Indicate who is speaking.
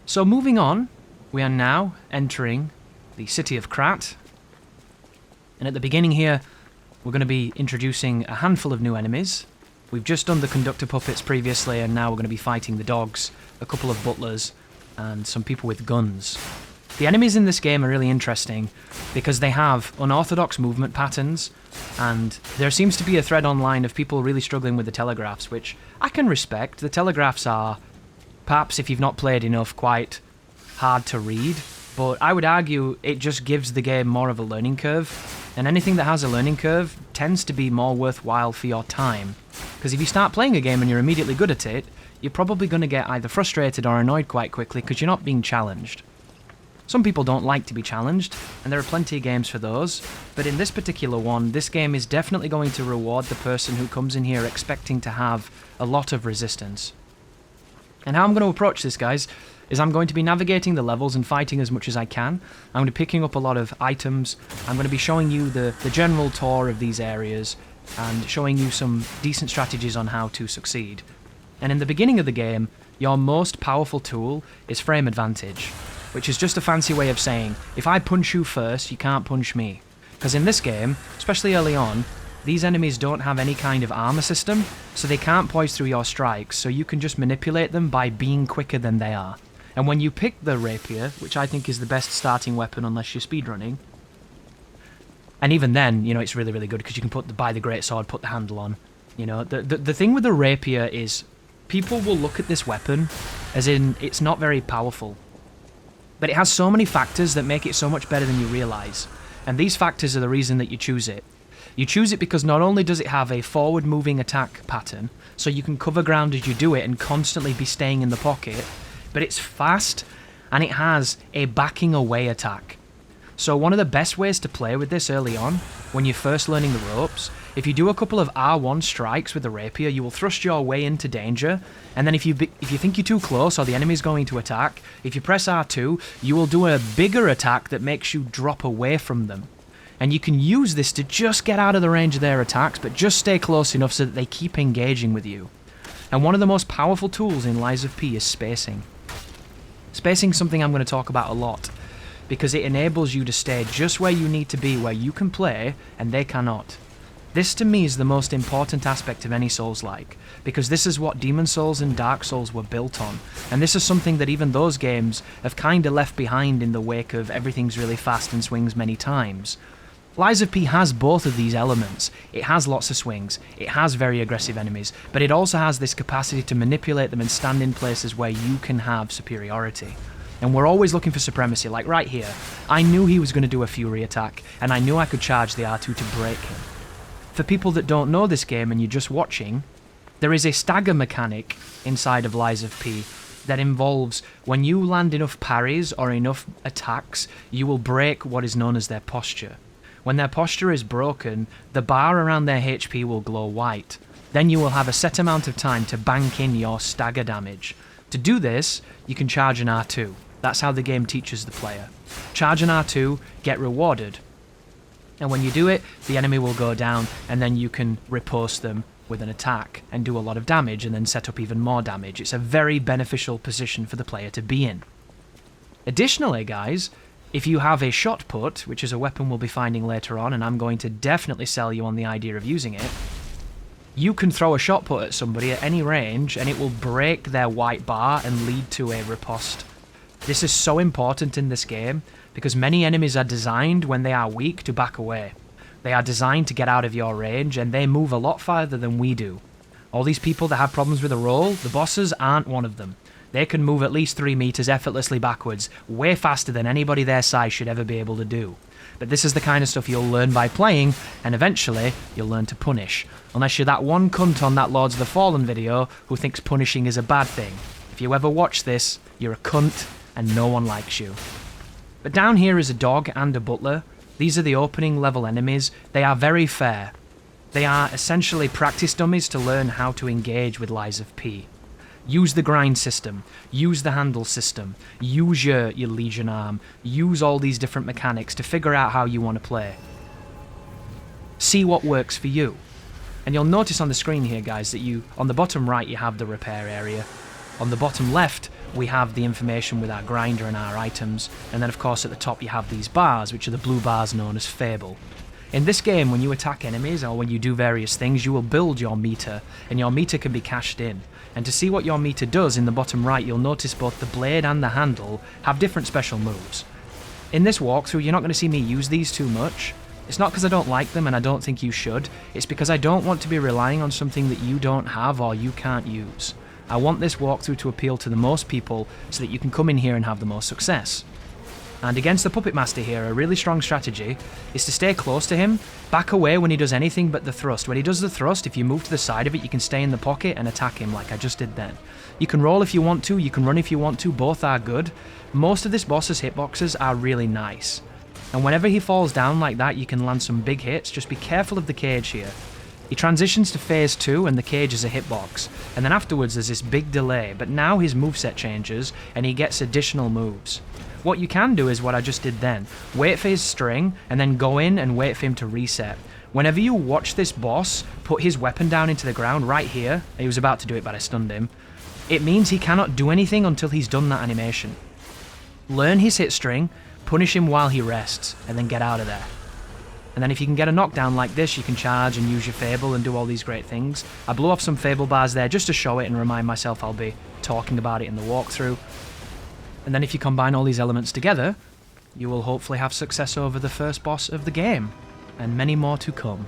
Speaker 1: So moving on, we are now entering the city of Krat. And at the beginning here, we're going to be introducing a handful of new enemies. We've just done the conductor puppets previously, and now we're going to be fighting the dogs, a couple of butlers, and some people with guns. The enemies in this game are really interesting because they have unorthodox movement patterns, and there seems to be a thread online of people really struggling with the telegraphs, which I can respect. The telegraphs are, perhaps if you've not played enough, quite hard to read, but I would argue it just gives the game more of a learning curve, and anything that has a learning curve tends to be more worthwhile for your time. Because if you start playing a game and you're immediately good at it, you're probably going to get either frustrated or annoyed quite quickly because you're not being challenged. Some people don't like to be challenged, and there are plenty of games for those, but in this particular one, this game is definitely going to reward the person who comes in here expecting to have a lot of resistance. And how I'm going to approach this, guys, is I'm going to be navigating the levels and fighting as much as I can. I'm going to be picking up a lot of items. I'm going to be showing you the general tour of these areas and showing you some decent strategies on how to succeed. And in the beginning of the game, your most powerful tool is frame advantage, which is just a fancy way of saying, if I punch you first, you can't punch me. Because in this game, especially early on, these enemies don't have any kind of armor system, so they can't poise through your strikes, so you can just manipulate them by being quicker than they are. And when you pick the rapier, which I think is the best starting weapon unless you're speedrunning, and even then, you know, it's really, really good because you can buy the greatsword, put the handle on. You know, the thing with the rapier is people will look at this weapon as in it's not very powerful. But it has so many factors that make it so much better than you realise. And these factors are the reason that you choose it. You choose it because not only does it have a forward-moving attack pattern, so you can cover ground as you do it and constantly be staying in the pocket, but it's fast, and it has a backing away attack. So one of the best ways to play with this early on, when you're first learning the ropes, if you do a couple of R1 strikes with the rapier, you will thrust your way into danger, and then if you think you're too close or the enemy's going to attack, if you press R2, you will do a bigger attack that makes you drop away from them. And you can use this to just get out of the range of their attacks, but just stay close enough so that they keep engaging with you. And one of the most powerful tools in Lies of P is spacing. Spacing is something I'm going to talk about a lot, because it enables you to stay just where you need to be, where you can play and they cannot. This to me is the most important aspect of any Souls-like, because this is what Demon Souls and Dark Souls were built on, and this is something that even those games have kinda left behind in the wake of everything's really fast and swings many times. Lies of P has both of these elements. It has lots of swings, it has very aggressive enemies, but it also has this capacity to manipulate them and stand in places where you can have superiority. And we're always looking for supremacy, like right here. I knew he was going to do a Fury attack, and I knew I could charge the R2 to break him. For people that don't know this game and you're just watching, there is a stagger mechanic inside of Lies of P that involves when you land enough parries or enough attacks, you will break what is known as their posture. When their posture is broken, the bar around their HP will glow white. Then you will have a set amount of time to bank in your stagger damage. To do this, you can charge an R2. That's how the game teaches the player. Charge an R2, get rewarded. And when you do it, the enemy will go down, and then you can riposte them with an attack and do a lot of damage and then set up even more damage. It's a very beneficial position for the player to be in. Additionally, guys, if you have a shot put, which is a weapon we'll be finding later on, and I'm going to definitely sell you on the idea of using it, you can throw a shot put at somebody at any range and it will break their white bar and lead to a riposte. This is so important in this game because many enemies are designed when they are weak to back away. They are designed to get out of your range and they move a lot farther than we do. All these people that have problems with a roll, the bosses aren't one of them. They can move at least 3 meters effortlessly backwards, way faster than anybody their size should ever be able to do. But this is the kind of stuff you'll learn by playing, and eventually you'll learn to punish. Unless you're that one cunt on that Lords of the Fallen video who thinks punishing is a bad thing. If you ever watch this, you're a cunt and no one likes you. But down here is a dog and a butler. These are the opening level enemies. They are very fair. They are essentially practice dummies to learn how to engage with Lies of P. Use the grind system, use the handle system, use your Legion arm, use all these different mechanics to figure out how you want to play. See what works for you. And you'll notice on the screen here, guys, that on the bottom right you have the repair area. On the bottom left, we have the information with our grinder and our items, and then of course at the top you have these bars, which are the blue bars known as Fable. In this game, when you attack enemies or when you do various things, you will build your meter, and your meter can be cashed in. And to see what your meter does in the bottom right, you'll notice both the blade and the handle have different special moves. In this walkthrough, you're not going to see me use these too much. It's not because I don't like them and I don't think you should, it's because I don't want to be relying on something that you don't have or you can't use. I want this walkthrough to appeal to the most people so that you can come in here and have the most success. And against the Puppet Master here, a really strong strategy is to stay close to him, back away when he does anything but the thrust. When he does the thrust, if you move to the side of it, you can stay in the pocket and attack him like I just did then. You can roll if you want to, you can run if you want to, both are good. Most of this boss's hitboxes are really nice. And whenever he falls down like that, you can land some big hits. Just be careful of the cage here. He transitions to phase 2 and the cage is a hitbox, and then afterwards there's this big delay, but now his moveset changes and he gets additional moves. What you can do is what I just did then, wait for his string and then go in and wait for him to reset. Whenever you watch this boss put his weapon down into the ground right here, he was about to do it but I stunned him, it means he cannot do anything until he's done that animation. Learn his hit string, punish him while he rests, and then get out of there. And then if you can get a knockdown like this, you can charge and use your Fable and do all these great things. I blew off some Fable bars there just to show it and remind myself I'll be talking about it in the walkthrough. And then if you combine all these elements together, you will hopefully have success over the first boss of the game, and many more to come.